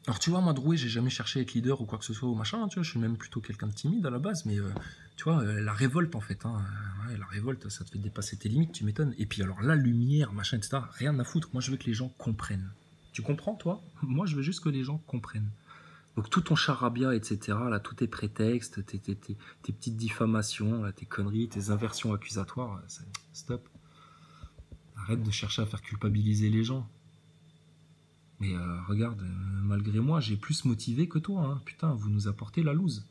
Alors tu vois, moi, Drouet, j'ai jamais cherché à être leader ou quoi que ce soit ou machin, tu vois, je suis même plutôt quelqu'un de timide à la base, mais tu vois, la révolte en fait, hein, ouais, la révolte, ça te fait dépasser tes limites, tu m'étonnes. Et puis alors la lumière, machin, etc., rien à foutre, moi je veux que les gens comprennent. Tu comprends, toi? Moi, je veux juste que les gens comprennent. Donc tout ton charabia, etc., là, tous tes prétextes, tes petites diffamations, là, tes conneries, tes inversions accusatoires, stop. Arrête de chercher à faire culpabiliser les gens. Mais regarde, malgré moi, j'ai plus motivé que toi. Hein. Putain, vous nous apportez la loose.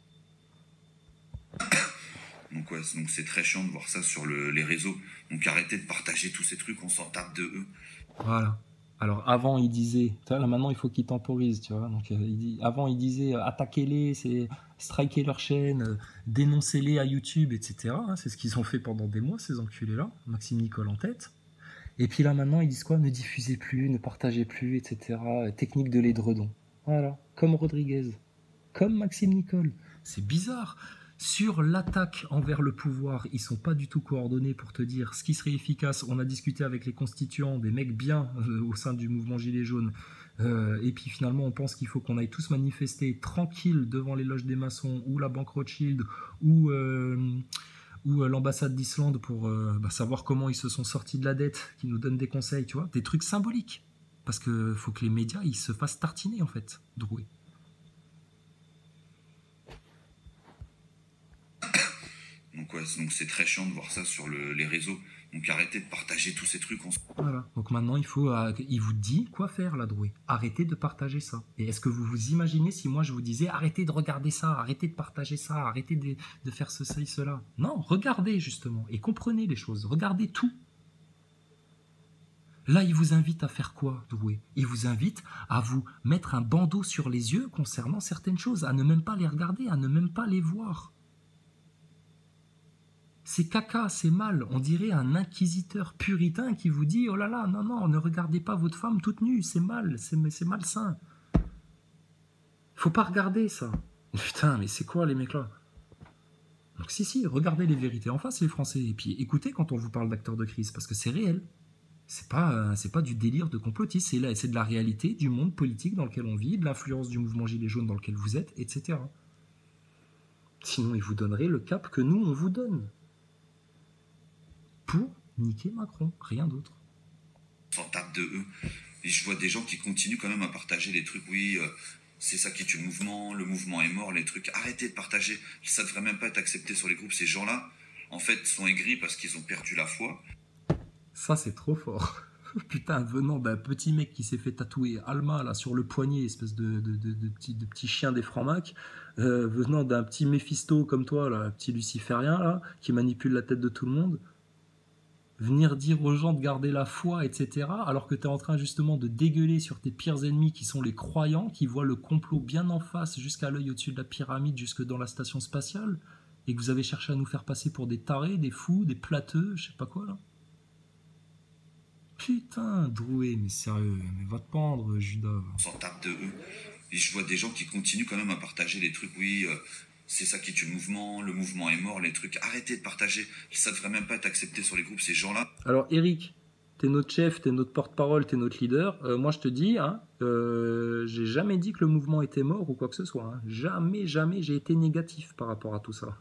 Donc ouais, donc c'est très chiant de voir ça sur les réseaux. Donc arrêtez de partager tous ces trucs, on s'en tape de eux. Voilà. Alors avant, il disait, tu vois, là maintenant, il faut qu'il temporise, tu vois. Donc, avant, il disait, attaquez-les, c'est strikez leur chaîne, dénoncez-les à YouTube, etc. Hein, c'est ce qu'ils ont fait pendant des mois, ces enculés-là. Maxime Nicole en tête. Et puis là maintenant, ils disent quoi? Ne diffusez plus, ne partagez plus, etc. Technique de l'édredon. Voilà. Comme Rodriguez. Comme Maxime Nicole. C'est bizarre. Sur l'attaque envers le pouvoir, ils sont pas du tout coordonnés pour te dire ce qui serait efficace. On a discuté avec les constituants, des mecs bien au sein du mouvement Gilets jaunes. Et puis finalement, on pense qu'il faut qu'on aille tous manifester tranquille devant les loges des maçons ou la banque Rothschild ou l'ambassade d'Islande pour savoir comment ils se sont sortis de la dette, qui nous donnent des conseils, tu vois, des trucs symboliques. Parce que faut que les médias ils se fassent tartiner en fait, Drouet. Donc ouais, donc c'est très chiant de voir ça sur les réseaux. Donc arrêtez de partager tous ces trucs. Voilà. Donc maintenant, il vous dit quoi faire, là, Drouet. Arrêtez de partager ça. Et est-ce que vous vous imaginez si moi je vous disais arrêtez de regarder ça, arrêtez de partager ça, arrêtez de faire ceci, cela. Non, regardez justement et comprenez les choses. Regardez tout. Là, il vous invite à faire quoi, Drouet? Il vous invite à vous mettre un bandeau sur les yeux concernant certaines choses, à ne même pas les regarder, à ne même pas les voir. C'est caca, c'est mal. On dirait un inquisiteur puritain qui vous dit oh là là, non, non, ne regardez pas votre femme toute nue, c'est mal, c'est malsain. Faut pas regarder ça. Putain, mais c'est quoi les mecs là? Donc si, regardez les vérités en face les Français. Et puis écoutez quand on vous parle d'acteurs de crise, parce que c'est réel. C'est pas du délire de complotiste, c'est de la réalité du monde politique dans lequel on vit, de l'influence du mouvement Gilets jaunes dans lequel vous êtes, etc. Sinon, ils vous donneraient le cap que nous, on vous donne. Pour niquer Macron, rien d'autre. On s'en tape de eux. Et je vois des gens qui continuent quand même à partager des trucs, oui, c'est ça qui tue le mouvement est mort, les trucs. Arrêtez de partager, ça devrait même pas être accepté sur les groupes. Ces gens-là, en fait, sont aigris parce qu'ils ont perdu la foi. Ça, c'est trop fort. Putain, venant d'un petit mec qui s'est fait tatouer Alma là sur le poignet, espèce de petit chien des francs-macs, venant d'un petit Méphisto comme toi, là, petit luciférien là, qui manipule la tête de tout le monde, venir dire aux gens de garder la foi, etc., alors que tu es en train justement de dégueuler sur tes pires ennemis qui sont les croyants, qui voient le complot bien en face, jusqu'à l'œil au-dessus de la pyramide, jusque dans la station spatiale, et que vous avez cherché à nous faire passer pour des tarés, des fous, des plateux, je sais pas quoi là. Putain, Drouet, mais sérieux, mais va te pendre, Judas. On s'en tape de eux. Et je vois des gens qui continuent quand même à partager des trucs, oui, c'est ça qui tue le mouvement est mort, les trucs. Arrêtez de partager, ça devrait même pas être accepté sur les groupes. Ces gens-là, Alors, Eric, t'es notre chef, t'es notre porte-parole, t'es notre leader. Moi, je te dis, hein, j'ai jamais dit que le mouvement était mort ou quoi que ce soit. Hein. Jamais, jamais j'ai été négatif par rapport à tout ça.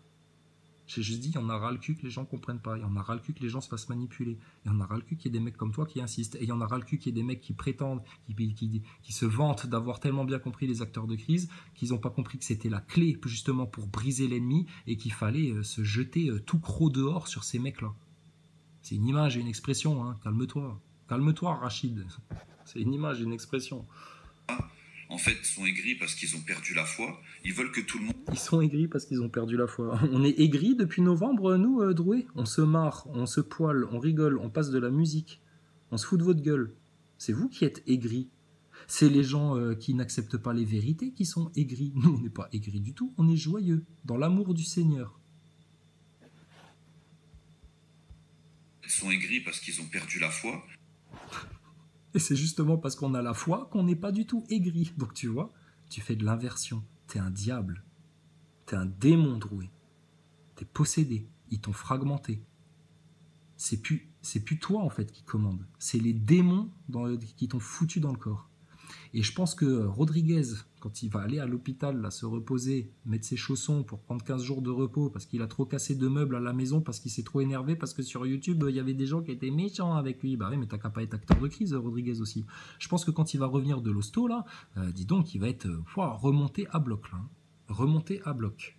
J'ai juste dit, il y en a ras le cul que les gens comprennent pas. Il y en a ras le cul que les gens se fassent manipuler. Il y en a ras le cul qu'il y ait des mecs comme toi qui insistent. Et il y en a ras le cul qu'il y ait des mecs qui prétendent, qui se vantent d'avoir tellement bien compris les acteurs de crise, qu'ils n'ont pas compris que c'était la clé justement pour briser l'ennemi et qu'il fallait se jeter tout croc dehors sur ces mecs-là. C'est une image et une expression, hein. Calme-toi. Calme-toi, Rachid. C'est une image et une expression. en fait, sont aigris parce qu'ils ont perdu la foi. Ils veulent que tout le monde... Ils sont aigris parce qu'ils ont perdu la foi. On est aigris depuis novembre, nous, Drouet. On se marre, on se poile, on rigole, on passe de la musique. On se fout de votre gueule. C'est vous qui êtes aigris. C'est les gens qui n'acceptent pas les vérités qui sont aigris. Nous, on n'est pas aigris du tout. On est joyeux, dans l'amour du Seigneur. Ils sont aigris parce qu'ils ont perdu la foi. Et c'est justement parce qu'on a la foi qu'on n'est pas du tout aigri. Donc tu vois, tu fais de l'inversion. T'es un diable. T'es un démon, Drouet. T'es possédé. Ils t'ont fragmenté. C'est plus toi, en fait, qui commande. C'est les démons qui t'ont foutu dans le corps. Et je pense que Rodriguez, quand il va aller à l'hôpital, là, se reposer, mettre ses chaussons pour prendre 15 jours de repos, parce qu'il a trop cassé de meubles à la maison, parce qu'il s'est trop énervé, parce que sur YouTube, il y avait des gens qui étaient méchants avec lui. Bah oui, mais t'as qu'à pas être acteur de crise, Rodriguez aussi. Je pense que quand il va revenir de l'hosto, là, dis donc, il va être remonté à bloc, là. Remonté à bloc.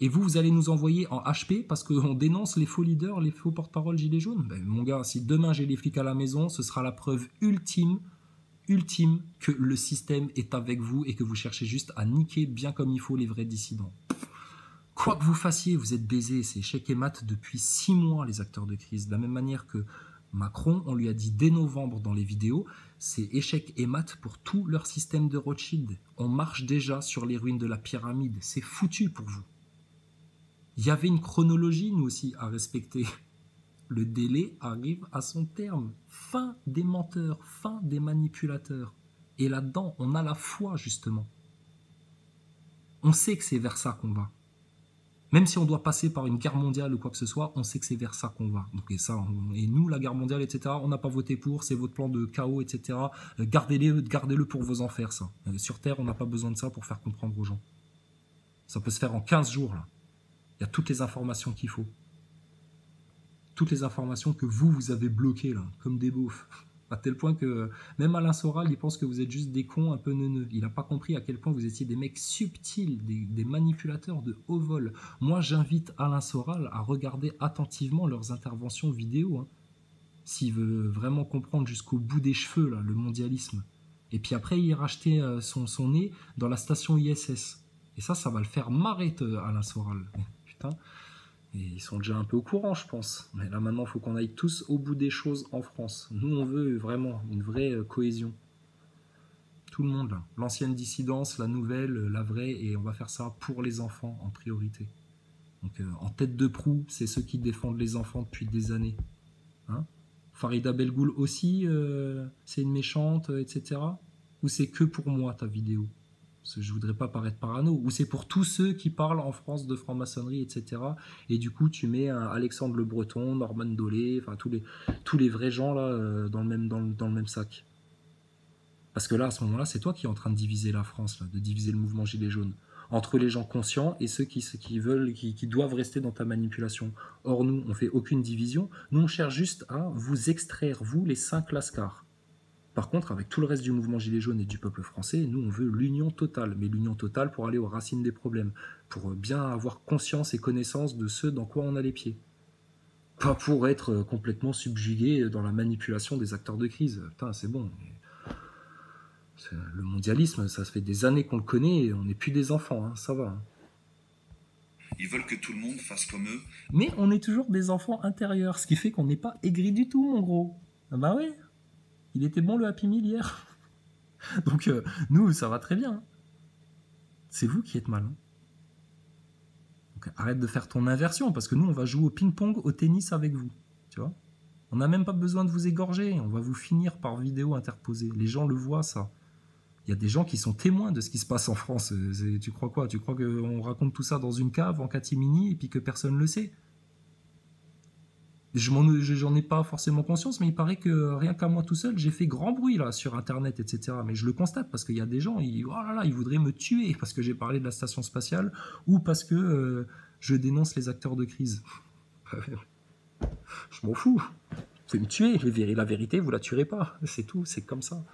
Et vous allez nous envoyer en HP parce qu'on dénonce les faux leaders, les faux porte-parole gilets jaunes. Ben, mon gars, si demain j'ai les flics à la maison, ce sera la preuve ultime que le système est avec vous et que vous cherchez juste à niquer bien comme il faut les vrais dissidents. Quoi que vous fassiez, vous êtes baisés. C'est échec et mat depuis 6 mois, les acteurs de crise. De la même manière que Macron, on lui a dit dès novembre dans les vidéos, c'est échec et mat pour tout leur système de Rothschild. On marche déjà sur les ruines de la pyramide. C'est foutu pour vous. Il y avait une chronologie, nous aussi, à respecter. Le délai arrive à son terme. Fin des menteurs, fin des manipulateurs. Et là-dedans, on a la foi, justement. On sait que c'est vers ça qu'on va. Même si on doit passer par une guerre mondiale ou quoi que ce soit, on sait que c'est vers ça qu'on va. Donc, et nous, la guerre mondiale, etc., on n'a pas voté pour, c'est votre plan de chaos, etc. Gardez-le pour vos enfers, ça. Sur Terre, on n'a pas besoin de ça pour faire comprendre aux gens. Ça peut se faire en 15 jours, là. Il y a toutes les informations qu'il faut. Toutes les informations que vous avez bloquées, là, comme des beaufs. À tel point que même Alain Soral, il pense que vous êtes juste des cons un peu neuneux. Il n'a pas compris à quel point vous étiez des mecs subtils, des manipulateurs de haut vol. Moi, j'invite Alain Soral à regarder attentivement leurs interventions vidéo. Hein, s'il veut vraiment comprendre jusqu'au bout des cheveux, là, le mondialisme. Et puis après, il ira acheter son nez dans la station ISS. Et ça va le faire marrer, Alain Soral. Putain. Et ils sont déjà un peu au courant, je pense. Mais là, maintenant, il faut qu'on aille tous au bout des choses en France. Nous, on veut vraiment une vraie cohésion. Tout le monde, là. L'ancienne dissidence, la nouvelle, la vraie, et on va faire ça pour les enfants en priorité. Donc, en tête de proue, c'est ceux qui défendent les enfants depuis des années. Hein, Farida Belgoul aussi, c'est une méchante, etc. Ou c'est que pour moi, ta vidéo? Parce que je voudrais pas paraître parano, ou c'est pour tous ceux qui parlent en France de franc-maçonnerie, etc. Et du coup, tu mets un Alexandre Le Breton, Norman Dolé, enfin tous les vrais gens là dans le même sac. Parce que là, à ce moment-là, c'est toi qui es en train de diviser la France, là, de diviser le mouvement Gilets jaunes entre les gens conscients et ceux qui veulent, qui doivent rester dans ta manipulation. Or, nous, on fait aucune division. Nous, on cherche juste à vous extraire, vous, les 5 lascars. Par contre, avec tout le reste du mouvement Gilets jaunes et du peuple français, nous, on veut l'union totale. Mais l'union totale pour aller aux racines des problèmes. Pour bien avoir conscience et connaissance de ce dans quoi on a les pieds. Pas pour être complètement subjugué dans la manipulation des acteurs de crise. Putain, c'est bon. Le mondialisme, ça fait des années qu'on le connaît et on n'est plus des enfants, hein, ça va. Hein. Ils veulent que tout le monde fasse comme eux. Mais on est toujours des enfants intérieurs, ce qui fait qu'on n'est pas aigris du tout, mon gros. Ah bah ouais. Il était bon le Happy Meal hier. Donc nous, ça va très bien. C'est vous qui êtes mal. Hein. Donc arrête de faire ton inversion, parce que nous, on va jouer au ping-pong, au tennis avec vous. Tu vois ? On n'a même pas besoin de vous égorger. On va vous finir par vidéo interposée. Les gens le voient, ça. Il y a des gens qui sont témoins de ce qui se passe en France. Tu crois quoi? Tu crois qu'on raconte tout ça dans une cave, en catimini, et puis que personne ne le sait? J'en ai pas forcément conscience, mais il paraît que rien qu'à moi tout seul, j'ai fait grand bruit là sur Internet, etc. Mais je le constate parce qu'il y a des gens, ils voudraient me tuer parce que j'ai parlé de la station spatiale ou parce que je dénonce les acteurs de crise. Je m'en fous. Vous pouvez me tuer, la vérité, vous la tuerez pas. C'est tout, c'est comme ça.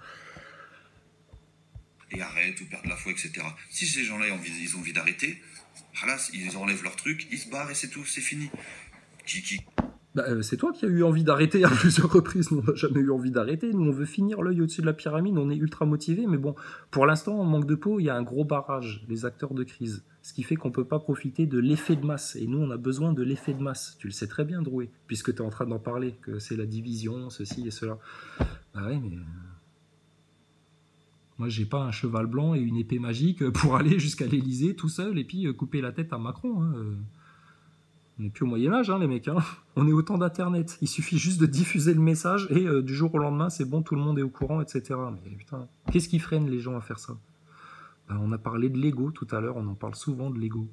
Et arrête ou perdent la foi, etc. Si ces gens-là ils ont envie d'arrêter, ils enlèvent leur truc, ils se barrent et c'est tout, c'est fini. C'est toi qui as eu envie d'arrêter à plusieurs reprises. Nous, on n'a jamais eu envie d'arrêter. Nous, on veut finir l'œil au-dessus de la pyramide. On est ultra motivés. Mais bon, pour l'instant, en manque de peau, il y a un gros barrage, les acteurs de crise. Ce qui fait qu'on ne peut pas profiter de l'effet de masse. Et nous, on a besoin de l'effet de masse. Tu le sais très bien, Drouet, puisque tu es en train d'en parler, que c'est la division, ceci et cela. Bah ouais, mais... Moi, j'ai pas un cheval blanc et une épée magique pour aller jusqu'à l'Elysée tout seul et puis couper la tête à Macron. Hein. On n'est plus au Moyen-Âge, hein, les mecs. Hein. On est au temps d'Internet. Il suffit juste de diffuser le message et du jour au lendemain, c'est bon, tout le monde est au courant, etc. Mais putain, qu'est-ce qui freine les gens à faire ça? On a parlé de l'ego tout à l'heure, on en parle souvent de l'ego.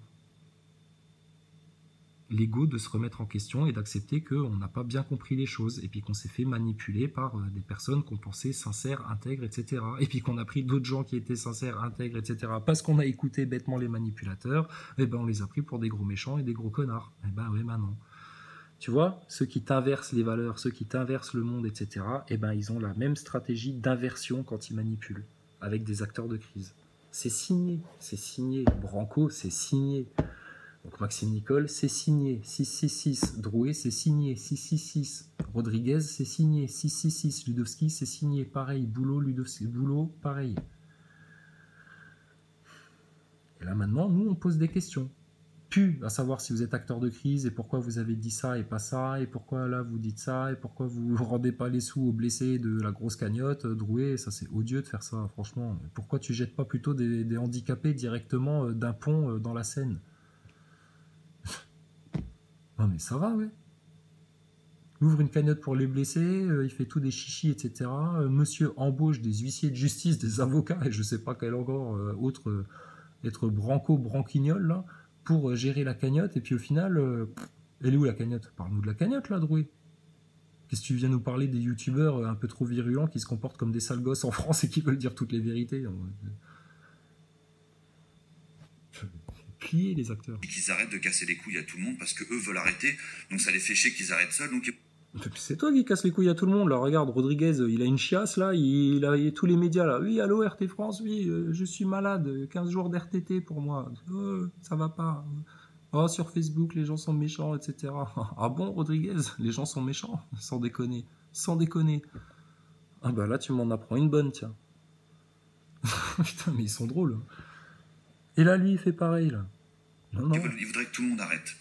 l'ego de se remettre en question et d'accepter qu'on n'a pas bien compris les choses et puis qu'on s'est fait manipuler par des personnes qu'on pensait sincères, intègres, etc. Et puis qu'on a pris d'autres gens qui étaient sincères, intègres, etc. Parce qu'on a écouté bêtement les manipulateurs, et ben on les a pris pour des gros méchants et des gros connards. Et ben ouais, maintenant. Tu vois, ceux qui t'inversent les valeurs, ceux qui t'inversent le monde, etc., et ben ils ont la même stratégie d'inversion quand ils manipulent, avec des acteurs de crise. C'est signé. Branco, c'est signé. Donc Maxime Nicole, c'est signé. 666. Drouet, c'est signé. 666. Rodriguez, c'est signé. 666. Ludowski, c'est signé. Pareil. Boulot, Ludowski. Boulot, pareil. Et là maintenant, nous, on pose des questions. Plus à savoir si vous êtes acteur de crise et pourquoi vous avez dit ça et pas ça, et pourquoi là vous dites ça, et pourquoi vous ne rendez pas les sous aux blessés de la grosse cagnotte. Drouet, ça c'est odieux de faire ça, franchement. Pourquoi tu jettes pas plutôt des handicapés directement d'un pont dans la Seine? Non mais ça va, ouais. Il ouvre une cagnotte pour les blessés, il fait tout des chichis, etc. Monsieur embauche des huissiers de justice, des avocats, et je sais pas quel encore autre être branquignol là, pour gérer la cagnotte, et puis au final, elle est où la cagnotte? Parle-nous de la cagnotte là, Drouet. Qu'est-ce que tu viens nous parler des youtubeurs un peu trop virulents qui se comportent comme des sales gosses en France et qui veulent dire toutes les vérités? Plier les acteurs. Et qu'ils arrêtent de casser les couilles à tout le monde parce que eux veulent arrêter, donc ça les fait chier qu'ils arrêtent seuls, donc... C'est toi qui casse les couilles à tout le monde. Là, regarde, Rodriguez, il a une chiasse, là, il a tous les médias, là. Oui, allô, RT France, oui, je suis malade, 15 jours d'RTT pour moi. Ça va pas. Oh, sur Facebook, les gens sont méchants, etc. Ah bon, Rodriguez, les gens sont méchants? Sans déconner. Sans déconner. Ah bah là, tu m'en apprends une bonne, tiens. Putain, mais ils sont drôles. Et là, lui, il fait pareil, là. Non, non. Il voudrait que tout le monde arrête.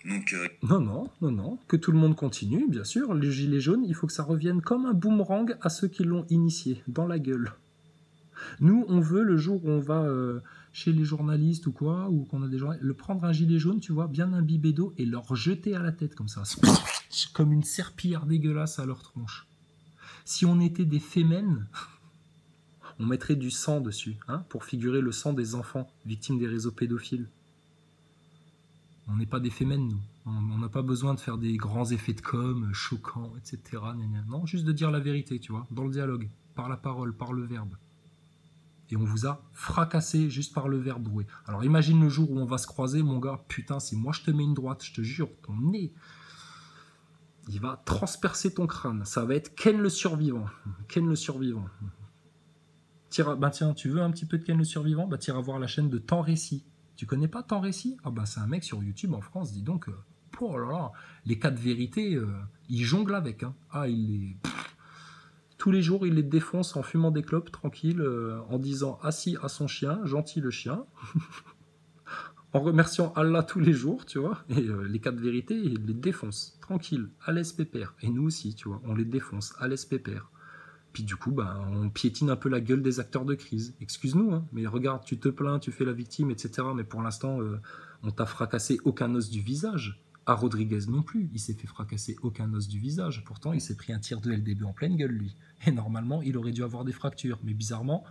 Donc, Non, que tout le monde continue, bien sûr. Les gilets jaunes, il faut que ça revienne comme un boomerang à ceux qui l'ont initié, dans la gueule. Nous, on veut, le jour où on va chez les journalistes ou quoi, ou qu'on a des gens, le prendre un gilet jaune, tu vois, bien imbibé d'eau, et leur jeter à la tête comme ça. Comme une serpillière dégueulasse à leur tronche. Si on était des fémènes, on mettrait du sang dessus, hein, pour figurer le sang des enfants victimes des réseaux pédophiles. On n'est pas des fémènes, nous. On n'a pas besoin de faire des grands effets de com, choquants, etc. Non, juste de dire la vérité, tu vois, dans le dialogue, par la parole, par le verbe. Et on vous a fracassé juste par le verbe, Drouet. Alors imagine le jour où on va se croiser, mon gars, putain, si moi je te mets une droite, je te jure, ton nez, il va transpercer ton crâne. Ça va être Ken le survivant. Ken le survivant. Ben tiens, tu veux un petit peu de Ken le survivant? Bah t'iras voir la chaîne de Temps Récit. Tu connais pas Temps Récit? Ah bah c'est un mec sur YouTube en France, dis donc, oh là là, les 4 vérités, il jongle avec, hein. Ah, tous les jours, il les défonce en fumant des clopes, tranquille, en disant assis à son chien, gentil le chien, en remerciant Allah tous les jours, tu vois, et les 4 vérités, il les défonce, tranquille, à l'aise pépère. Et nous aussi, tu vois, on les défonce, à l'aise pépère. Puis du coup, bah, on piétine un peu la gueule des acteurs de crise. Excuse-nous, hein, mais regarde, tu te plains, tu fais la victime, etc. Mais pour l'instant, on t'a fracassé aucun os du visage. À Rodriguez non plus, il s'est fait fracasser aucun os du visage. Pourtant, il s'est pris un tir de LDB en pleine gueule, lui. Et normalement, il aurait dû avoir des fractures. Mais bizarrement,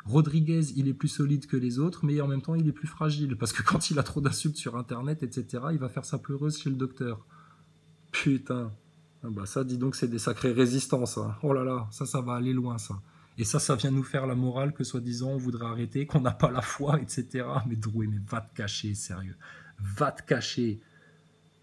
Rodriguez, il est plus solide que les autres, mais en même temps, il est plus fragile. Parce que quand il a trop d'insultes sur Internet, etc., il va faire sa pleureuse chez le docteur. Putain. Ah bah ça, dis donc, c'est des sacrées résistances. Hein. Oh là là, ça va aller loin, ça. Et ça vient nous faire la morale que, soi-disant, on voudrait arrêter, qu'on n'a pas la foi, etc. Mais Drouet, mais va te cacher, sérieux. Va te cacher.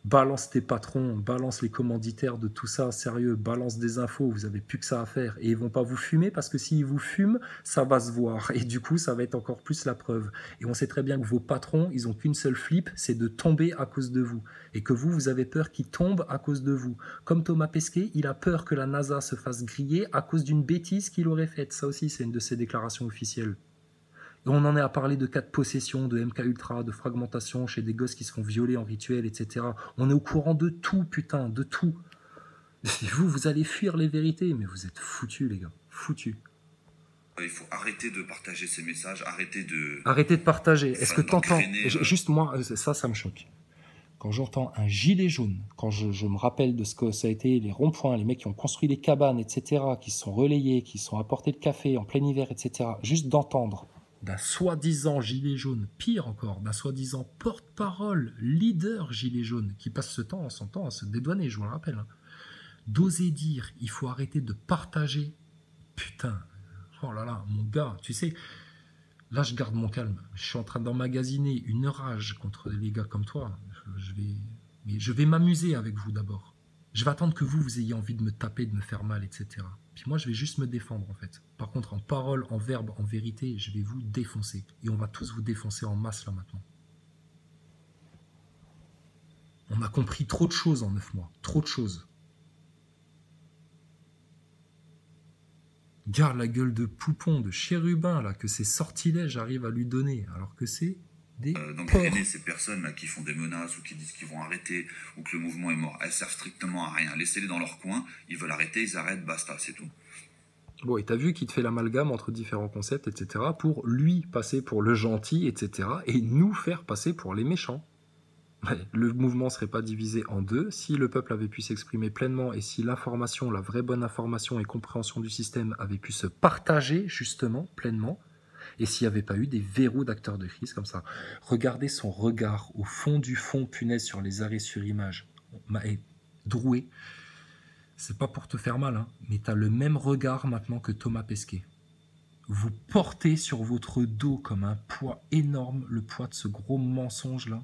Balance tes patrons, balance les commanditaires de tout ça, sérieux, balance des infos, vous avez plus que ça à faire. Et ils vont pas vous fumer, parce que s'ils vous fument, ça va se voir. Et du coup, ça va être encore plus la preuve. Et on sait très bien que vos patrons, ils ont qu'une seule flip, c'est de tomber à cause de vous. Et que vous avez peur qu'ils tombent à cause de vous. Comme Thomas Pesquet, il a peur que la NASA se fasse griller à cause d'une bêtise qu'il aurait faite. Ça aussi, c'est une de ses déclarations officielles. Et on en est à parler de cas de possession, de MK Ultra, de fragmentation chez des gosses qui se font violer en rituel, etc. On est au courant de tout, putain, de tout. Et vous allez fuir les vérités, mais vous êtes foutus, les gars, foutus. Il faut arrêter de partager ces messages, arrêter de... Arrêtez de partager. Est-ce que t'entends? Juste moi, ça me choque. Quand j'entends un gilet jaune, quand je me rappelle de ce que ça a été, les ronds-points, les mecs qui ont construit les cabanes, etc., qui se sont relayés, qui se sont apportés le café en plein hiver, etc., juste d'entendre d'un soi-disant gilet jaune, pire encore, d'un soi-disant porte-parole, leader gilet jaune, qui passe son temps à se dédouaner, je vous le rappelle, hein. D'oser dire, il faut arrêter de partager. Putain, oh là là, mon gars, tu sais, là je garde mon calme. Je suis en train d'emmagasiner une rage contre les gars comme toi. Mais je vais m'amuser avec vous d'abord. Je vais attendre que vous ayez envie de me taper, de me faire mal, etc. Puis moi, je vais juste me défendre, en fait. Par contre, en parole, en verbe, en vérité, je vais vous défoncer. Et on va tous vous défoncer en masse, là, maintenant. On a compris trop de choses en 9 mois. Trop de choses. Garde la gueule de poupon, de chérubin, là, que ces sortilèges arrivent à lui donner, alors que c'est des donc porcs. freiner ces personnes là qui font des menaces ou qui disent qu'ils vont arrêter ou que le mouvement est mort, elles servent strictement à rien. Laissez-les dans leur coin, ils veulent arrêter, ils arrêtent, basta, c'est tout. Bon, et t'as vu qu'il te fait l'amalgame entre différents concepts, etc., pour lui passer pour le gentil, etc., et nous faire passer pour les méchants. Le mouvement ne serait pas divisé en deux si le peuple avait pu s'exprimer pleinement et si l'information, la vraie bonne information et compréhension du système avait pu se partager justement pleinement et s'il n'y avait pas eu des verrous d'acteurs de crise comme ça. Regardez son regard au fond du fond, punaise, sur les arrêts sur image. Droué, c'est pas pour te faire mal, hein, mais tu as le même regard maintenant que Thomas Pesquet. Vous portez sur votre dos comme un poids énorme le poids de ce gros mensonge-là,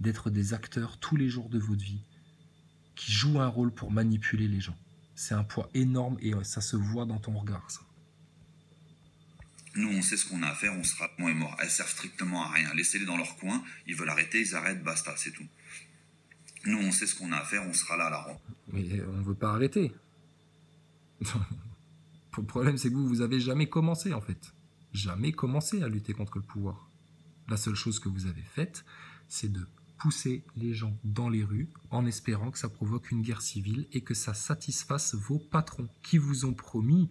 d'être des acteurs tous les jours de votre vie, qui jouent un rôle pour manipuler les gens. C'est un poids énorme et ça se voit dans ton regard, ça. Nous, on sait ce qu'on a à faire, on sera est mort. Elles servent strictement à rien. Laissez-les dans leur coin, ils veulent arrêter, ils arrêtent, basta, c'est tout. Nous, on sait ce qu'on a à faire, on sera là à la rentrée. Mais on ne veut pas arrêter. Le problème, c'est que vous n'avez jamais commencé, en fait. Jamais commencé à lutter contre le pouvoir. La seule chose que vous avez faite, c'est de pousser les gens dans les rues en espérant que ça provoque une guerre civile et que ça satisfasse vos patrons qui vous ont promis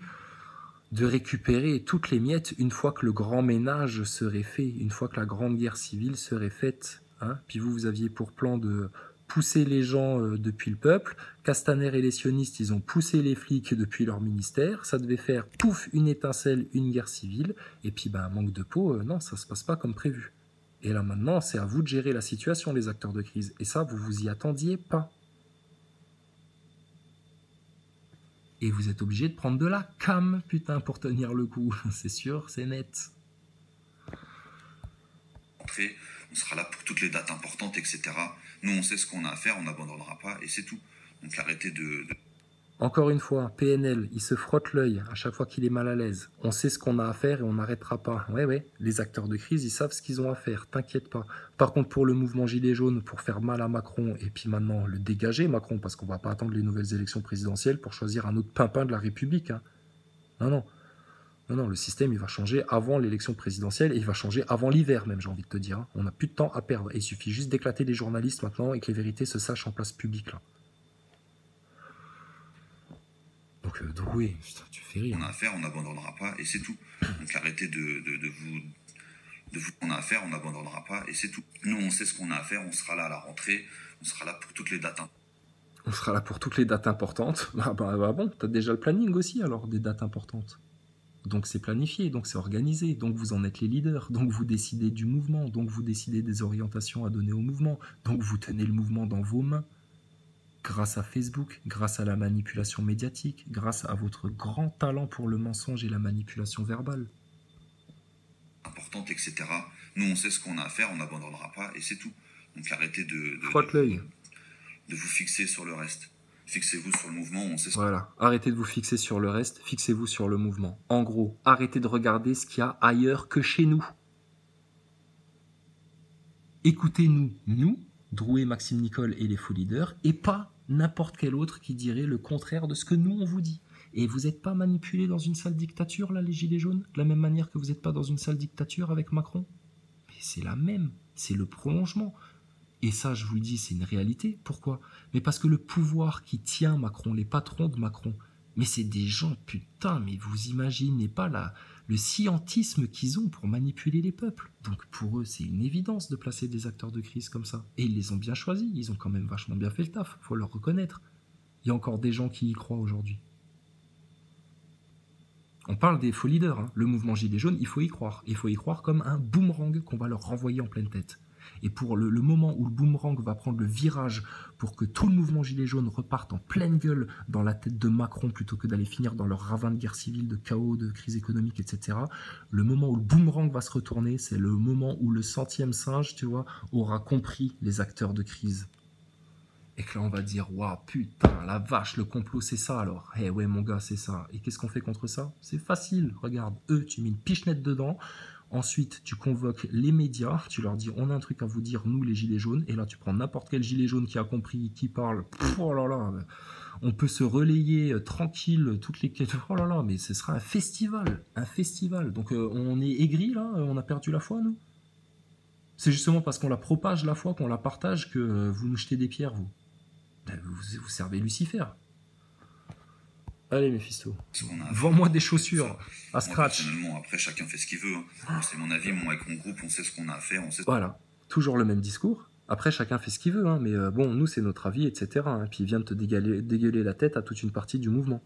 de récupérer toutes les miettes une fois que le grand ménage serait fait, une fois que la grande guerre civile serait faite. Hein. Puis vous aviez pour plan de pousser les gens depuis le peuple. Castaner et les sionistes, ils ont poussé les flics depuis leur ministère. Ça devait faire, pouf, une étincelle, une guerre civile. Et puis, manque de peau, non, ça se passe pas comme prévu. Et là maintenant, c'est à vous de gérer la situation, les acteurs de crise. Et ça, vous vous y attendiez pas. Et vous êtes obligé de prendre de la cam, putain, pour tenir le coup. C'est sûr, c'est net. On sera là pour toutes les dates importantes, etc. Nous, on sait ce qu'on a à faire, on n'abandonnera pas, et c'est tout. Donc arrêtez de... Encore une fois, PNL, il se frotte l'œil à chaque fois qu'il est mal à l'aise. On sait ce qu'on a à faire et on n'arrêtera pas. Ouais, les acteurs de crise, ils savent ce qu'ils ont à faire, t'inquiète pas. Par contre, pour le mouvement Gilets jaunes, pour faire mal à Macron, et puis maintenant le dégager, Macron, parce qu'on va pas attendre les nouvelles élections présidentielles pour choisir un autre pimpin de la République. Hein. Non, le système, il va changer avant l'élection présidentielle et il va changer avant l'hiver même, j'ai envie de te dire. Hein. On n'a plus de temps à perdre. Et il suffit juste d'éclater les journalistes maintenant et que les vérités se sachent en place publique, là. Donc, oui, tu fais rire. On a à faire, on n'abandonnera pas, et c'est tout. Donc arrêtez de vous... On a à faire, on n'abandonnera pas, et c'est tout. Nous, on sait ce qu'on a à faire, on sera là à la rentrée, on sera là pour toutes les dates. On sera là pour toutes les dates importantes. Bon, t'as déjà le planning aussi, alors, des dates importantes. Donc c'est planifié, donc c'est organisé, donc vous en êtes les leaders, donc vous décidez du mouvement, donc vous décidez des orientations à donner au mouvement, donc vous tenez le mouvement dans vos mains. Grâce à Facebook, grâce à la manipulation médiatique, grâce à votre grand talent pour le mensonge et la manipulation verbale. Importante, etc. Nous, on sait ce qu'on a à faire, on n'abandonnera pas, et c'est tout. Donc arrêtez de vous fixer sur le reste. Fixez-vous sur le mouvement, on sait ce... Voilà, arrêtez de vous fixer sur le reste, fixez-vous sur le mouvement. En gros, arrêtez de regarder ce qu'il y a ailleurs que chez nous. Écoutez-nous, nous, Drouet, Maxime Nicole et les faux leaders, et pas n'importe quel autre qui dirait le contraire de ce que nous on vous dit. Et vous n'êtes pas manipulés dans une sale dictature, là, les Gilets jaunes, de la même manière que vous n'êtes pas dans une sale dictature avec Macron. Mais c'est la même, c'est le prolongement. Et ça, je vous le dis, c'est une réalité. Pourquoi ? Mais parce que le pouvoir qui tient Macron, les patrons de Macron, mais c'est des gens, putain, mais vous imaginez pas le scientisme qu'ils ont pour manipuler les peuples. Donc pour eux, c'est une évidence de placer des acteurs de crise comme ça. Et ils les ont bien choisis, ils ont quand même vachement bien fait le taf, faut leur reconnaître. Il y a encore des gens qui y croient aujourd'hui. On parle des faux leaders. Hein. Le mouvement Gilets jaunes, il faut y croire. Il faut y croire comme un boomerang qu'on va leur renvoyer en pleine tête. Et pour le moment où le boomerang va prendre le virage pour que tout le mouvement Gilets jaunes reparte en pleine gueule dans la tête de Macron plutôt que d'aller finir dans leur ravin de guerre civile, de chaos, de crise économique, etc. Le moment où le boomerang va se retourner, c'est le moment où le centième singe, tu vois, aura compris les acteurs de crise. Et que là, on va dire, waouh, putain, la vache, le complot, c'est ça alors. Eh ouais, mon gars, c'est ça. Et qu'est-ce qu'on fait contre ça? C'est facile. Regarde, eux, tu mets une pichenette dedans. Ensuite, tu convoques les médias. Tu leur dis, on a un truc à vous dire, nous, les gilets jaunes. Et là, tu prends n'importe quel gilet jaune qui a compris, qui parle. Oh là là, on peut se relayer tranquille toutes les... Oh là là, mais ce sera un festival. Un festival. Donc, on est aigris, là. On a perdu la foi, nous. C'est justement parce qu'on la propage, la foi, qu'on la partage, que vous nous jetez des pierres, vous. Vous servez Lucifer. Allez, Mephisto. Vends-moi des chaussures à scratch. Personnellement, après, chacun fait ce qu'il veut. Hein. C'est mon avis. Moi, avec mon groupe, on sait ce qu'on a à faire. On sait... Voilà. Toujours le même discours. Après, chacun fait ce qu'il veut. Hein. Mais bon, nous, c'est notre avis, etc. Hein. Puis il vient de te dégueuler la tête à toute une partie du mouvement.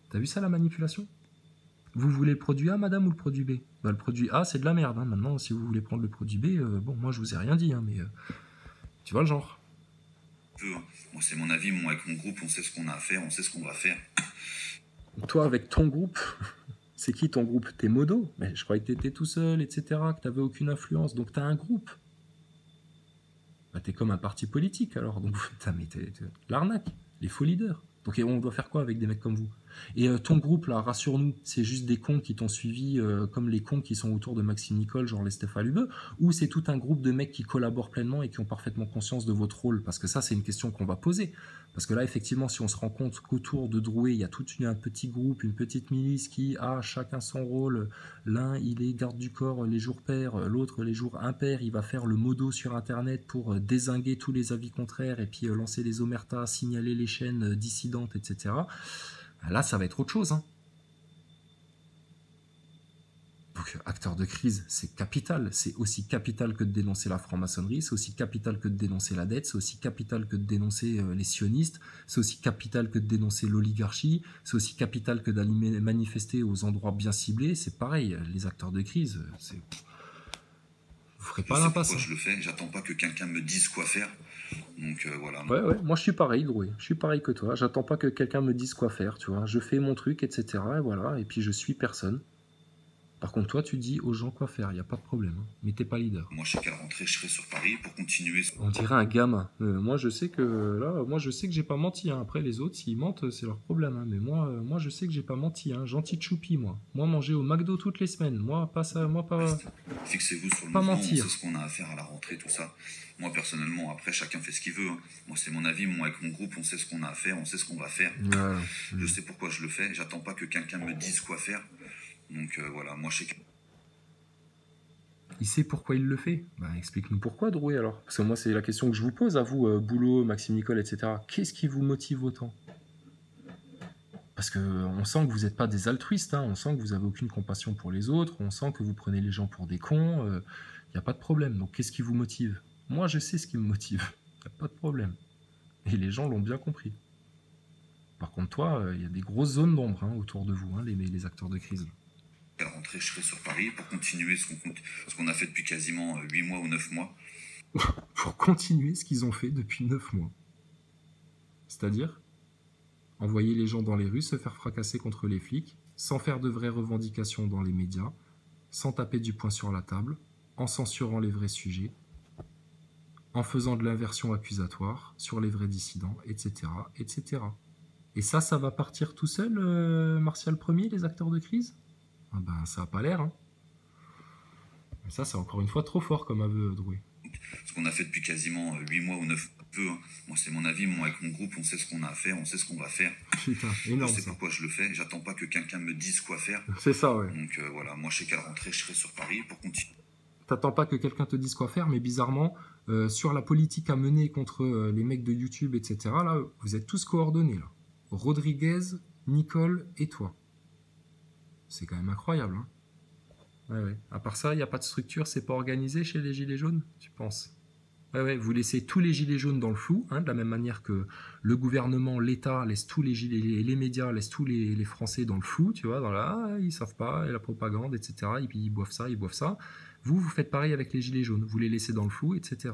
T'as vu ça, la manipulation? Vous voulez le produit A, madame, ou le produit B? Bah, le produit A, c'est de la merde. Hein. Maintenant, si vous voulez prendre le produit B, bon, moi, je vous ai rien dit. Hein, mais tu vois le genre. Moi, c'est mon avis. Moi, avec mon groupe, on sait ce qu'on a à faire, on sait ce qu'on va faire. Toi, avec ton groupe, c'est qui ton groupe? T'es modo? Mais je croyais que t'étais tout seul, etc., que t'avais aucune influence. Donc t'as un groupe. Bah, t'es comme un parti politique, alors. Donc, t'es l'arnaque, les faux leaders. Donc on doit faire quoi avec des mecs comme vous? Et ton groupe, là, rassure-nous, c'est juste des cons qui t'ont suivi comme les cons qui sont autour de Maxime Nicole, genre les Stéphane Lubeux, ou c'est tout un groupe de mecs qui collaborent pleinement et qui ont parfaitement conscience de votre rôle? Parce que ça, c'est une question qu'on va poser. Parce que là, effectivement, si on se rend compte qu'autour de Drouet, il y a tout un petit groupe, une petite milice qui a chacun son rôle. L'un, il est garde du corps les jours pairs, l'autre, les jours impairs, il va faire le modo sur Internet pour dézinguer tous les avis contraires et puis lancer les omertas, signaler les chaînes dissidentes, etc. Là, ça va être autre chose. Hein. Donc, acteur de crise, c'est capital. C'est aussi capital que de dénoncer la franc-maçonnerie, c'est aussi capital que de dénoncer la dette, c'est aussi capital que de dénoncer les sionistes, c'est aussi capital que de dénoncer l'oligarchie, c'est aussi capital que d'aller manifester aux endroits bien ciblés. C'est pareil, les acteurs de crise, c'est... Vous ferez pas l'impasse. Pourquoi je le fais? J'attends pas que quelqu'un me dise quoi faire. Donc voilà. Ouais, moi je suis pareil, Drouet. Je suis pareil que toi. J'attends pas que quelqu'un me dise quoi faire, tu vois. Je fais mon truc, etc. Et voilà. Et puis je suis personne. Par contre, toi, tu dis aux gens quoi faire. Il n'y a pas de problème. Hein. Mais t'es pas leader. Moi, je sais qu'à la rentrée, je serai sur Paris pour continuer. On dirait un gamin. Moi, je sais que là, moi, je sais que j'ai pas menti. Hein. Après, les autres, s'ils mentent, c'est leur problème. Hein. Mais moi, je sais que j'ai pas menti. Hein. Gentil choupi, moi. Moi, manger au McDo toutes les semaines. Moi, pas ça. Moi, pas. Fixez-vous sur le pas mouvement. Mentir. On sait ce qu'on a à faire à la rentrée, tout ça. Moi, personnellement, après, chacun fait ce qu'il veut. Hein. Moi, c'est mon avis. Moi, avec mon groupe, on sait ce qu'on a à faire, on sait ce qu'on va faire. Je sais pourquoi je le fais. J'attends pas que quelqu'un me dise quoi faire. Donc voilà. Moi, je sais que... Il sait pourquoi il le fait. Bah, explique-nous pourquoi, Drouet, alors. Parce que moi, c'est la question que je vous pose à vous, Boulot, Maxime Nicole, etc. Qu'est-ce qui vous motive autant? Parce qu'on sent que vous n'êtes pas des altruistes, hein. On sent que vous n'avez aucune compassion pour les autres, on sent que vous prenez les gens pour des cons, il n'y a pas de problème. Donc qu'est-ce qui vous motive? Moi, je sais ce qui me motive, il n'y a pas de problème. Et les gens l'ont bien compris. Par contre, toi, il y a des grosses zones d'ombre hein, autour de vous, hein, les acteurs de crise. À la rentrée, je serai sur Paris pour continuer ce qu'on a fait depuis quasiment 8 mois ou 9 mois. Pour continuer ce qu'ils ont fait depuis 9 mois. C'est-à-dire envoyer les gens dans les rues, se faire fracasser contre les flics, sans faire de vraies revendications dans les médias, sans taper du poing sur la table, en censurant les vrais sujets, en faisant de l'inversion accusatoire sur les vrais dissidents, etc., etc. Et ça va partir tout seul, Martial Premier, les acteurs de crise? Ah ben, ça n'a pas l'air. Hein. Mais ça, c'est encore une fois trop fort comme aveu, Drouet. Ce qu'on a fait depuis quasiment 8 mois ou 9 peu. Hein. Moi, c'est mon avis. Moi, avec mon groupe, on sait ce qu'on a à faire, on sait ce qu'on va faire. Putain, énorme. Je sais pourquoi je le fais. J'attends pas que quelqu'un me dise quoi faire. C'est ça, ouais. Donc voilà, moi, je sais qu'à la rentrée, je serai sur Paris pour continuer. T'attends pas que quelqu'un te dise quoi faire, mais bizarrement, sur la politique à mener contre les mecs de YouTube, etc., là, vous êtes tous coordonnés, là. Rodriguez, Nicole et toi. C'est quand même incroyable, hein. Ouais. À part ça, il n'y a pas de structure, c'est pas organisé chez les Gilets jaunes, tu penses? Ouais, ouais, vous laissez tous les gilets jaunes dans le flou, hein, de la même manière que le gouvernement, l'État laisse tous les médias laissent tous les Français dans le flou, tu vois, dans la, ils savent pas, et la propagande, etc. Et puis ils boivent ça, ils boivent ça. Vous, vous faites pareil avec les gilets jaunes, vous les laissez dans le flou, etc.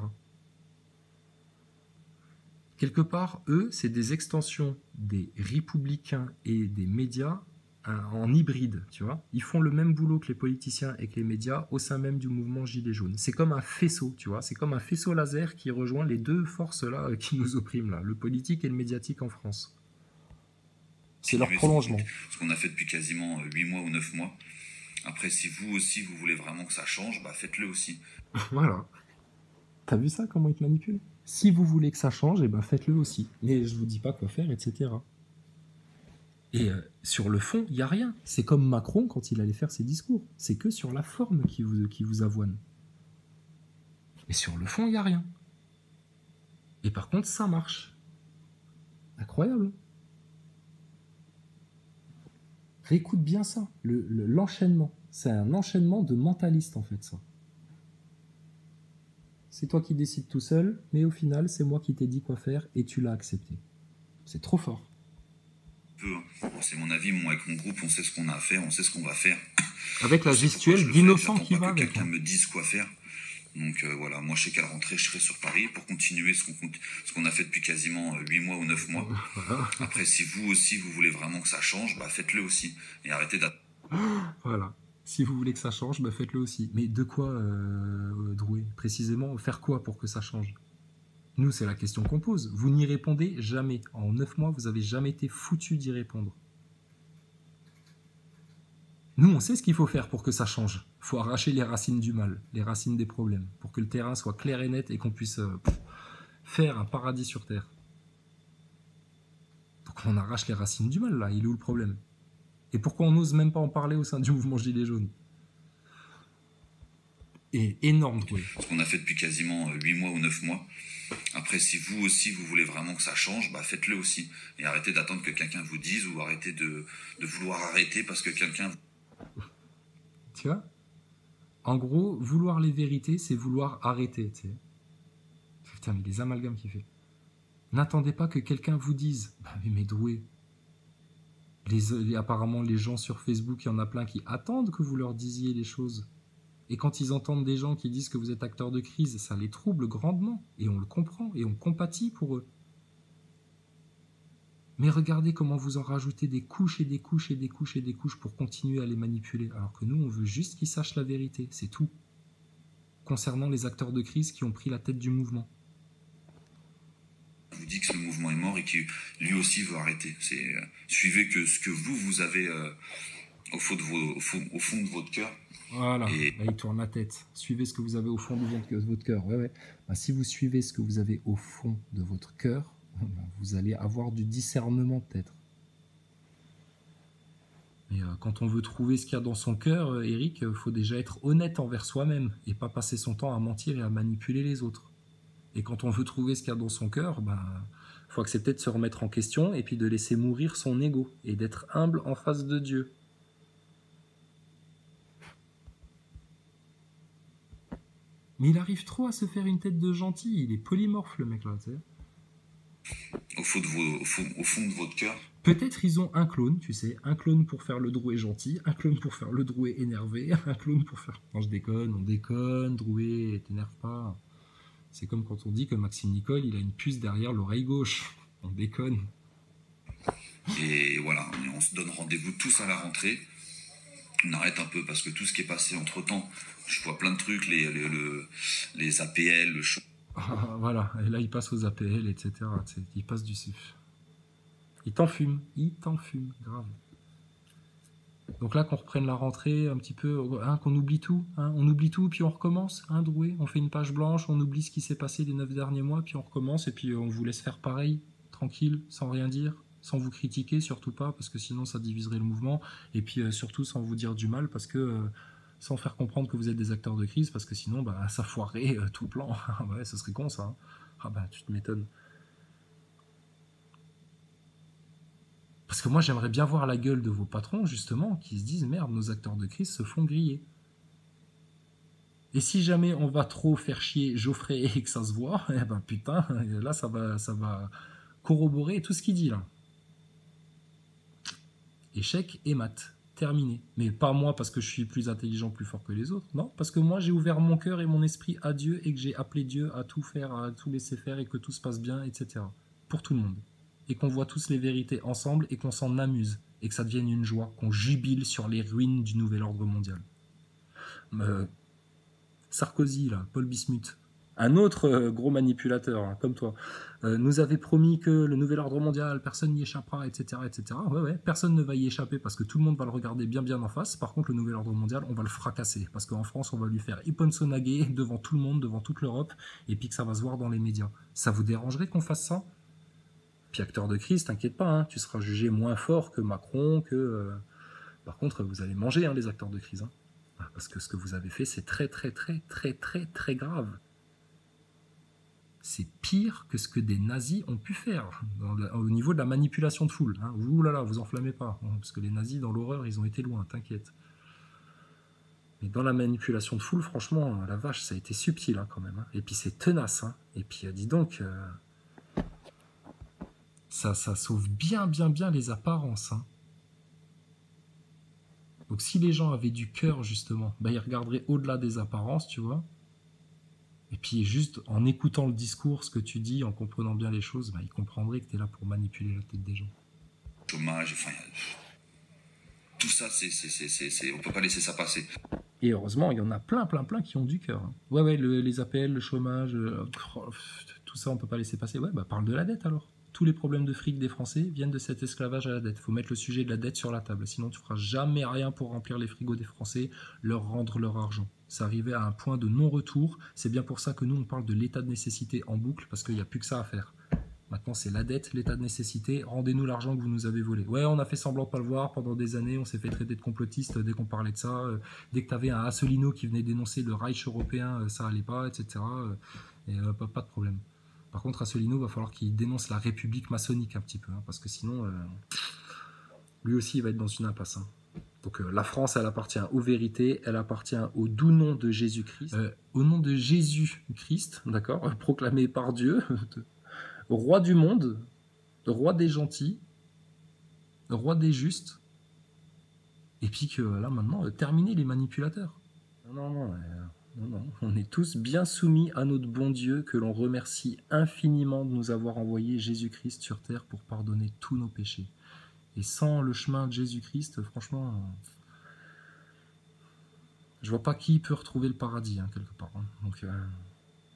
Quelque part, eux, c'est des extensions des républicains et des médias en hybride, tu vois. Ils font le même boulot que les politiciens et que les médias au sein même du mouvement Gilets jaunes. C'est comme un faisceau, tu vois. C'est comme un faisceau laser qui rejoint les deux forces là qui nous oppriment là, le politique et le médiatique en France. C'est leur prolongement. Ce qu'on a fait depuis quasiment 8 mois ou 9 mois. Après, si vous aussi, vous voulez vraiment que ça change, bah faites-le aussi. Voilà. T'as vu ça, comment ils te manipulent? Si vous voulez que ça change, eh ben faites-le aussi. Mais je vous dis pas quoi faire, etc. Et sur le fond, il n'y a rien. C'est comme Macron quand il allait faire ses discours. C'est que sur la forme qui vous avoine. Mais sur le fond, il n'y a rien. Et par contre, ça marche. Incroyable. Réécoute bien ça. L'enchaînement. C'est un enchaînement de mentalistes, en fait, ça. C'est toi qui décides tout seul, mais au final, c'est moi qui t'ai dit quoi faire et tu l'as accepté. C'est trop fort. C'est mon avis, moi avec mon groupe, on sait ce qu'on a à faire, on sait ce qu'on va faire. Avec la gestuelle d'innocent qui va avec. Que quelqu'un me dise quoi faire. Donc voilà, moi je sais qu'à la rentrée, je serai sur Paris pour continuer ce qu'on a fait depuis quasiment 8 mois ou 9 mois. Après, si vous aussi, vous voulez vraiment que ça change, bah faites-le aussi. Et arrêtez d'attendre. Voilà. Si vous voulez que ça change, bah faites-le aussi. Mais de quoi, Drouet? Précisément, faire quoi pour que ça change? Nous, c'est la question qu'on pose. Vous n'y répondez jamais. En 9 mois, vous n'avez jamais été foutu d'y répondre. Nous, on sait ce qu'il faut faire pour que ça change. Il faut arracher les racines du mal, les racines des problèmes, pour que le terrain soit clair et net et qu'on puisse faire un paradis sur Terre. Donc on arrache les racines du mal, là. Il est où le problème? Et pourquoi on n'ose même pas en parler au sein du mouvement Gilets jaunes? Et énorme, Drouet. Ce qu'on a fait depuis quasiment 8 mois ou 9 mois. Après, si vous aussi, vous voulez vraiment que ça change, bah faites-le aussi. Et arrêtez d'attendre que quelqu'un vous dise ou arrêtez de vouloir arrêter parce que quelqu'un... Tu vois? En gros, vouloir les vérités, c'est vouloir arrêter, tu sais. Putain, mais les amalgames qu'il fait. N'attendez pas que quelqu'un vous dise. Bah oui, mais Drouet. Apparemment, les gens sur Facebook, il y en a plein qui attendent que vous leur disiez les choses. Et quand ils entendent des gens qui disent que vous êtes acteur de crise, ça les trouble grandement. Et on le comprend, et on compatit pour eux. Mais regardez comment vous en rajoutez des couches et des couches et des couches et des couches pour continuer à les manipuler. Alors que nous, on veut juste qu'ils sachent la vérité, c'est tout. Concernant les acteurs de crise qui ont pris la tête du mouvement. Vous dit que le mouvement est mort et qu'il lui aussi veut arrêter. Suivez que ce que vous avez au fond de votre cœur. Voilà, et... là il tourne la tête. Suivez ce que vous avez au fond de votre cœur. Ouais, ouais. Ben, si vous suivez ce que vous avez au fond de votre cœur, ben, vous allez avoir du discernement peut-être. Mais quand on veut trouver ce qu'il y a dans son cœur, Eric, il faut déjà être honnête envers soi-même et pas passer son temps à mentir et à manipuler les autres. Et quand on veut trouver ce qu'il y a dans son cœur, ben, faut accepter de se remettre en question et puis de laisser mourir son ego et d'être humble en face de Dieu. Mais il arrive trop à se faire une tête de gentil. Il est polymorphe, le mec là, tu sais. Au fond de votre cœur. Peut-être ils ont un clone, tu sais. Un clone pour faire le Drouet gentil, un clone pour faire le Drouet énervé, un clone pour faire... Non, je déconne, on déconne, Drouet, t'énerve pas. C'est comme quand on dit que Maxime Nicole, il a une puce derrière l'oreille gauche. On déconne. Et voilà, on se donne rendez-vous tous à la rentrée. On arrête un peu parce que tout ce qui est passé entre-temps, je vois plein de trucs, les APL, le show. Voilà, et là il passe aux APL, etc. Il passe du... Il t'enfume, grave. Donc là qu'on reprenne la rentrée un petit peu, hein, qu'on oublie tout, hein, on oublie tout, puis on recommence, hein, Drouet, on fait une page blanche, on oublie ce qui s'est passé les 9 derniers mois, puis on recommence, et puis on vous laisse faire pareil, tranquille, sans rien dire, sans vous critiquer, surtout pas, parce que sinon ça diviserait le mouvement, et puis surtout sans vous dire du mal, parce que sans faire comprendre que vous êtes des acteurs de crise, parce que sinon bah, ça foirerait tout le plan. Ouais, ça serait con ça. Hein. Ah bah tu te m'étonnes. Parce que moi j'aimerais bien voir la gueule de vos patrons justement, qui se disent merde, nos acteurs de crise se font griller. Et si jamais on va trop faire chier Geoffrey et que ça se voit, eh ben putain, là ça va corroborer tout ce qu'il dit là. Échec et maths. Terminé. Mais pas moi parce que je suis plus intelligent, plus fort que les autres. Non, parce que moi j'ai ouvert mon cœur et mon esprit à Dieu et que j'ai appelé Dieu à tout faire, à tout laisser faire et que tout se passe bien, etc. Pour tout le monde. Et qu'on voit tous les vérités ensemble et qu'on s'en amuse. Et que ça devienne une joie, qu'on jubile sur les ruines du nouvel ordre mondial. Sarkozy, là, Paul Bismuth, un autre gros manipulateur, hein, comme toi, nous avait promis que le nouvel ordre mondial, personne n'y échappera, etc., etc. Ouais, personne ne va y échapper parce que tout le monde va le regarder bien en face. Par contre, le nouvel ordre mondial, on va le fracasser parce qu'en France, on va lui faire Iponsonagé devant tout le monde, devant toute l'Europe, et puis que ça va se voir dans les médias. Ça vous dérangerait qu'on fasse ça? Puis acteur de crise, t'inquiète pas, hein, tu seras jugé moins fort que Macron, que... Par contre, vous allez manger, hein, les acteurs de crise, hein. Parce que ce que vous avez fait, c'est très grave. C'est pire que ce que des nazis ont pu faire au niveau de la manipulation de foule. Hein. Ouh là là, vous enflammez pas, hein, parce que les nazis, dans l'horreur, ils ont été loin, t'inquiète. Mais dans la manipulation de foule, franchement, la vache, ça a été subtil hein, quand même. Hein. Et puis c'est tenace. Hein. Et puis dis donc, ça sauve bien les apparences. Hein. Donc si les gens avaient du cœur, justement, bah, ils regarderaient au-delà des apparences, tu vois. Et puis juste en écoutant le discours, ce que tu dis, en comprenant bien les choses, bah, ils comprendraient que tu es là pour manipuler la tête des gens. Chômage, enfin, tout ça, on peut pas laisser ça passer. Et heureusement, il y en a plein qui ont du cœur. Hein. Ouais, les APL, le chômage, tout ça, on peut pas laisser passer. Ouais, bah parle de la dette alors. Tous les problèmes de fric des Français viennent de cet esclavage à la dette. Il faut mettre le sujet de la dette sur la table. Sinon, tu ne feras jamais rien pour remplir les frigos des Français, leur rendre leur argent. C'est arrivé à un point de non-retour. C'est bien pour ça que nous, on parle de l'état de nécessité en boucle, parce qu'il n'y a plus que ça à faire. Maintenant, c'est la dette, l'état de nécessité. Rendez-nous l'argent que vous nous avez volé. Ouais, on a fait semblant de pas le voir pendant des années. On s'est fait traiter de complotiste dès qu'on parlait de ça. Dès que tu avais un Asselineau qui venait dénoncer le Reich européen, ça allait pas, etc. Et pas de problème. Par contre, Asselineau, va falloir qu'il dénonce la République maçonnique un petit peu, hein, parce que sinon, lui aussi, il va être dans une impasse. Hein. Donc la France, elle appartient aux vérités, elle appartient au doux nom de Jésus-Christ. Au nom de Jésus-Christ, d'accord, proclamé par Dieu, roi du monde, roi des gentils, roi des justes, et puis que là, maintenant, terminer les manipulateurs. Non, on est tous bien soumis à notre bon Dieu, que l'on remercie infiniment de nous avoir envoyé Jésus-Christ sur terre pour pardonner tous nos péchés. Et sans le chemin de Jésus-Christ, franchement, je vois pas qui peut retrouver le paradis, hein, quelque part. Hein. Donc,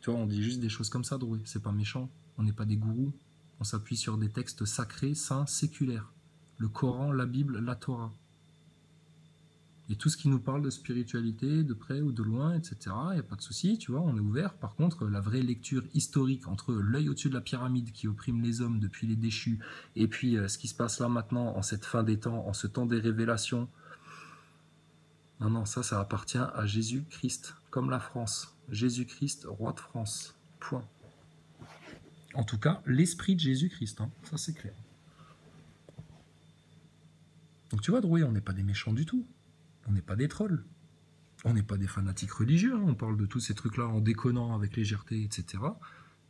tu vois, on dit juste des choses comme ça, Drouet. C'est pas méchant. On n'est pas des gourous. On s'appuie sur des textes sacrés, saints, séculaires. Le Coran, la Bible, la Torah. Et tout ce qui nous parle de spiritualité, de près ou de loin, etc., il n'y a pas de souci, tu vois, on est ouvert. Par contre, la vraie lecture historique entre l'œil au-dessus de la pyramide qui opprime les hommes depuis les déchus, et puis ce qui se passe là maintenant, en cette fin des temps, en ce temps des révélations, non, ça appartient à Jésus-Christ, comme la France. Jésus-Christ, roi de France. Point. En tout cas, l'esprit de Jésus-Christ, hein, ça c'est clair. Donc tu vois, Drouet, on n'est pas des méchants du tout. On n'est pas des trolls. On n'est pas des fanatiques religieux. Hein. On parle de tous ces trucs-là en déconnant avec légèreté, etc.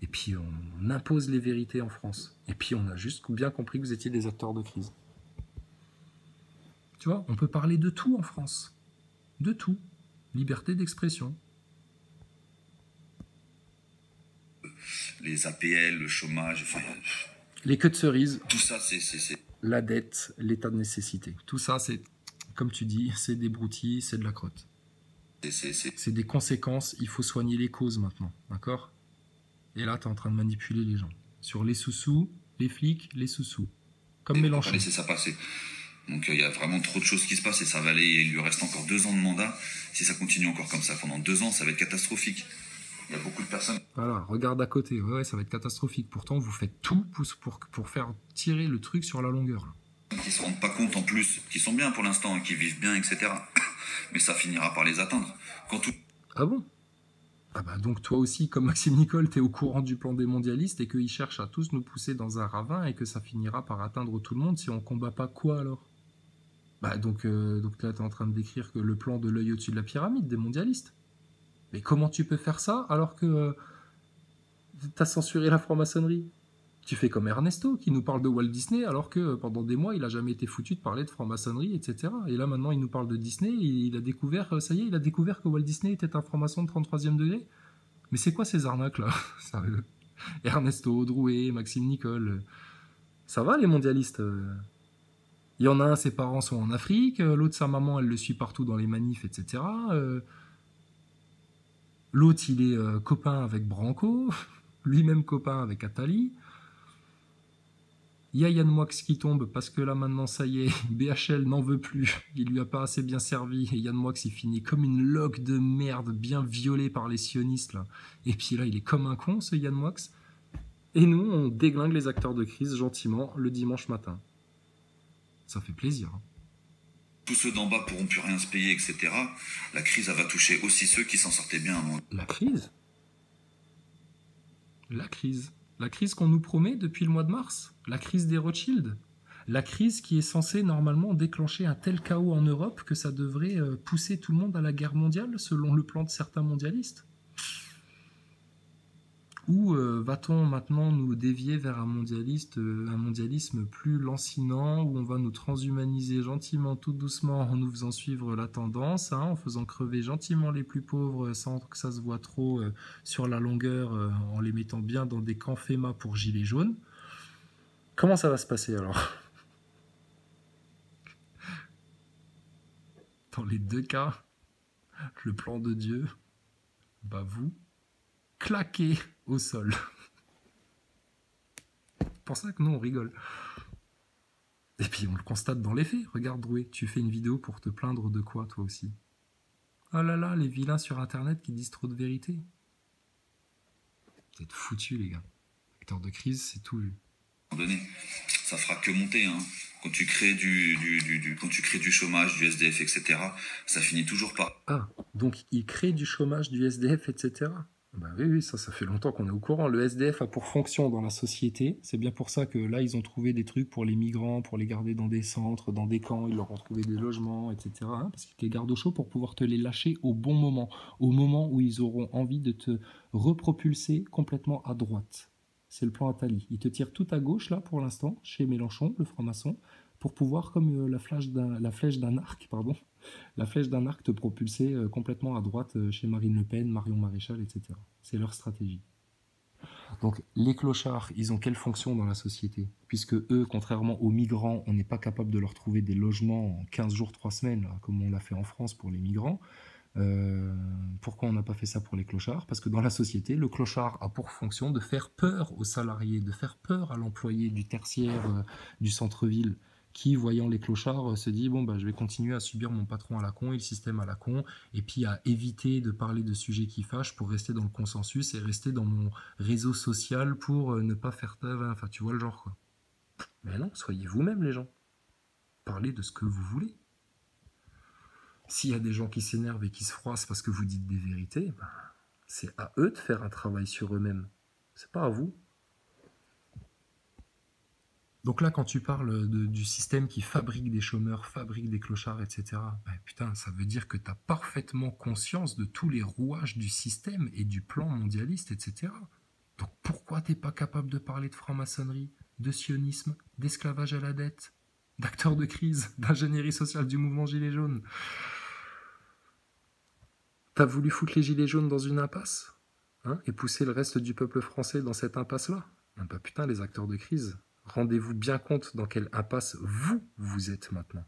Et puis on impose les vérités en France. Et puis on a juste bien compris que vous étiez des acteurs de crise. Tu vois, on peut parler de tout en France. De tout. Liberté d'expression. Les APL, le chômage, enfin... Les queues de cerise. Tout ça, c'est... La dette, l'état de nécessité. Tout ça, c'est... Comme tu dis, c'est des broutilles, c'est de la crotte. C'est des conséquences, il faut soigner les causes maintenant, d'accord? Et là, tu es en train de manipuler les gens. Sur les sous-sous, les flics, les sous-sous. Comme Mélenchon. Laisser ça passer. Donc il y a vraiment trop de choses qui se passent et ça va aller, il lui reste encore 2 ans de mandat. Si ça continue encore comme ça pendant 2 ans, ça va être catastrophique. Il y a beaucoup de personnes... Voilà, regarde à côté, ouais, ça va être catastrophique. Pourtant, vous faites tout pour faire tirer le truc sur la longueur, là. Qui se rendent pas compte en plus, qui sont bien pour l'instant, qui vivent bien, etc. Mais ça finira par les atteindre. Quand tout... Ah bon? Ah bah donc toi aussi, comme Maxime Nicole, t'es au courant du plan des mondialistes et qu'ils cherchent à tous nous pousser dans un ravin et que ça finira par atteindre tout le monde si on combat pas quoi alors? Bah donc là t'es en train de décrire que le plan de l'œil au-dessus de la pyramide des mondialistes. Mais comment tu peux faire ça alors que t'as censuré la franc-maçonnerie? Tu fais comme Ernesto qui nous parle de Walt Disney alors que pendant des mois il a jamais été foutu de parler de franc-maçonnerie, etc. Et là maintenant il nous parle de Disney et il a découvert, ça y est, il a découvert que Walt Disney était un franc-maçon de 33e degré. Mais c'est quoi ces arnaques là? Sérieux. Ernesto, Drouet, Maxime Nicole. Ça va les mondialistes? Il y en a un, ses parents sont en Afrique, l'autre sa maman elle le suit partout dans les manifs, etc. L'autre il est copain avec Branco, lui-même copain avec Attali. Il y a Yann Moix qui tombe parce que là maintenant ça y est, BHL n'en veut plus, il lui a pas assez bien servi et Yann Moix il finit comme une loque de merde bien violée par les sionistes là. Et puis là il est comme un con ce Yann Moix. Et nous on déglingue les acteurs de crise gentiment le dimanche matin. Ça fait plaisir. Tous ceux d'en bas pourront plus rien se payer, etc. La crise, elle va toucher aussi ceux qui s'en sortaient bien avant. La crise? La crise. La crise qu'on nous promet depuis le mois de mars. La crise des Rothschild. La crise qui est censée normalement déclencher un tel chaos en Europe que ça devrait pousser tout le monde à la guerre mondiale selon le plan de certains mondialistes. Ou va-t-on maintenant nous dévier vers un mondialisme plus lancinant, où on va nous transhumaniser gentiment, tout doucement, en nous faisant suivre la tendance, hein, en faisant crever gentiment les plus pauvres sans que ça se voit trop sur la longueur, en les mettant bien dans des camps FEMA pour gilets jaunes. Comment ça va se passer alors? Dans les deux cas, le plan de Dieu va vous claquer au sol. C'est pour ça que nous on rigole. Et puis on le constate dans les faits. Regarde Drouet, tu fais une vidéo pour te plaindre de quoi toi aussi? Oh là là, les vilains sur internet qui disent trop de vérité. Vous êtes foutus les gars. Acteur de crise, c'est tout vu. Donné, ça fera que monter, hein. Quand tu crées quand tu crées du chômage, du SDF, etc., ça finit toujours par. Ah, donc il crée du chômage, du SDF, etc. Bah oui, ça fait longtemps qu'on est au courant. Le SDF a pour fonction dans la société. C'est bien pour ça que là, ils ont trouvé des trucs pour les migrants, pour les garder dans des centres, dans des camps. Ils leur ont trouvé des logements, etc. Hein, parce qu'ils te les gardent au chaud pour pouvoir te les lâcher au bon moment. Au moment où ils auront envie de te repropulser complètement à droite. C'est le plan Attali. Ils te tirent tout à gauche, là, pour l'instant, chez Mélenchon, le franc-maçon, pour pouvoir, comme la flèche d'un arc, pardon, la flèche d'un arc te propulser complètement à droite chez Marine Le Pen, Marion Maréchal, etc. C'est leur stratégie. Donc les clochards, ils ont quelle fonction dans la société? Puisque eux, contrairement aux migrants, on n'est pas capable de leur trouver des logements en 15 jours, 3 semaines, là, comme on l'a fait en France pour les migrants. Pourquoi on n'a pas fait ça pour les clochards? Parce que dans la société, le clochard a pour fonction de faire peur aux salariés, de faire peur à l'employé du tertiaire, du centre-ville, qui, voyant les clochards, se dit bon bah je vais continuer à subir mon patron à la con et le système à la con, et puis à éviter de parler de sujets qui fâchent pour rester dans le consensus et rester dans mon réseau social pour ne pas faire peur. Enfin, tu vois le genre quoi. Mais non, soyez vous-même les gens. Parlez de ce que vous voulez. S'il y a des gens qui s'énervent et qui se froissent parce que vous dites des vérités, ben, c'est à eux de faire un travail sur eux-mêmes. C'est pas à vous. Donc là, quand tu parles du système qui fabrique des chômeurs, fabrique des clochards, etc., ben putain, ça veut dire que tu as parfaitement conscience de tous les rouages du système et du plan mondialiste, etc. Donc pourquoi t'es pas capable de parler de franc-maçonnerie, de sionisme, d'esclavage à la dette, d'acteurs de crise, d'ingénierie sociale du mouvement Gilets jaunes? T'as voulu foutre les Gilets jaunes dans une impasse, hein, et pousser le reste du peuple français dans cette impasse-là? Ben putain, les acteurs de crise, rendez-vous bien compte dans quelle impasse vous êtes maintenant.